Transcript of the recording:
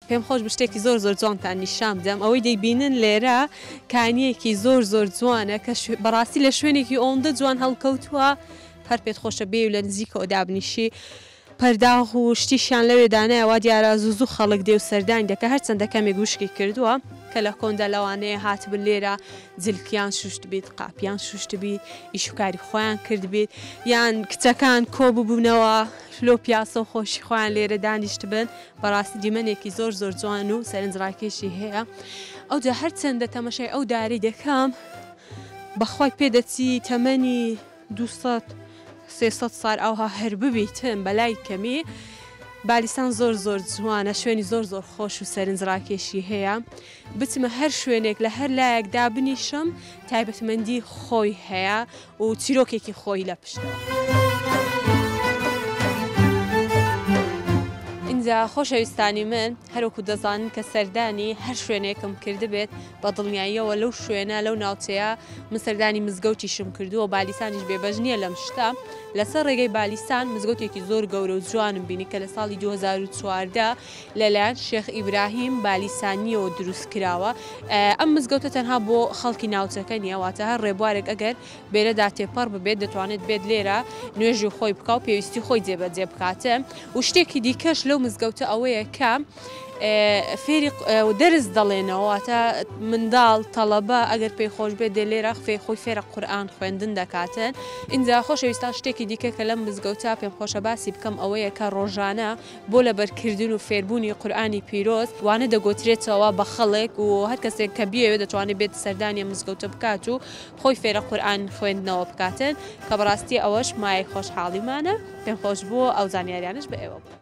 پێم خۆش بشتێکی زۆر زۆر جوانتان نیشان بدەم ئەوەی دەیبینن لێرە کانیەکی زۆر زۆر جوانە کە بەڕاستی لە شوێنێکی ئەوەندە جوان هەڵکەوتووە هەر پێت خۆشە بێ و لە نزیکەوە دابنیشی پەرداغ و شتیشان لەوێدانایە وا دیارە زوو خەڵک دێ و سەردانی دەکە هەرچەندە کەمێک گوشکی کردووە کە لە کۆندا لەوانەیە هاتبن لێرە جلکیان شوشت بیت قاپیان شوشت بیت ئیشوکاری خۆیان کرد بیت یان کچەکان کۆبووبوونەوە لۆ پیاسە و خۆشی خۆیان لێرە دانیشت بن بەڕاستی دیمەنێکی زۆر زۆر جوان و سەرنجڕاکێشی هەیە ئەوجا هەرچەندە تەمەشای ئەو دارەی دەکەم بەخوای پێدەچی تەمەنی 200-300 ساڵ ئەوها هەر ببیتم بەلای کەمی بالیسان زۆر زۆر جوانە شوێنی زۆر زۆر خۆش و سەرنجڕاکێشی هەیە بچمە هەر شوێنێک لە هەر لایەکدا بنیشم تایبەتمەندی خۆی هەیە و چیرۆکێکی خۆی لە پشتە. اینجا خۆشەویستانی من هەروەکو دەزانن کە سەردانی هەر شوێنێکم کردبێت بە دڵنیاییەوە لەو شوێنە لەو ناوچەیە من سەردانی مزگەوتیشم کردووە بالیسانیش بێبەش نییە لەم شتە لەسەر ڕێگەی بالیسان مزگەوتێکی زۆر گەورە و جوانم بینی کە لە ساڵی 2014 لەلایەن شێخ ئیبراهیم بالیسانیەوە دروست کراوە ئەم مزگەوتە تەنها بۆ خەڵکی ناوچەکە نیە واتە هەر ڕێبوارێک ئەگەر بێرەدا تێپەڕ ببێت دەتوانێت بێت لێرە نوێژی خۆی بکە و پێویستی خۆی جێبەجێ بکاتە و شتێکی دیکەش لەو مزگەوتە ئەوەیە کە فێری دەرز دەڵێنەوەواتە منداڵ تەڵەبە ئەگەر پێی خۆش بێت دێ لێرە خۆی فێرە قورئان خوێندن دەکاتن اینجا خۆشەویستان شتێکی دیکە کە لەم مزگەوتە پێم خۆشە باسی بکەم ئەوەیە کە ڕۆژانە بۆ لەبەرکردن و فێربوونی قورئانی پیرۆز وانە دەگوترێتەوە بە خەڵک و هەر کەسێک کە بیەوێت دەتوانێت بێت سەردانی مزگەوتە بکات و خۆی فێرە قورئان خوێندنەوە بکاتن کە بەڕاستی ئەوەش مایە خۆشحاڵیمانە پێم خۆش بووە ئەو زانیاریانش بە ئێوە بوو.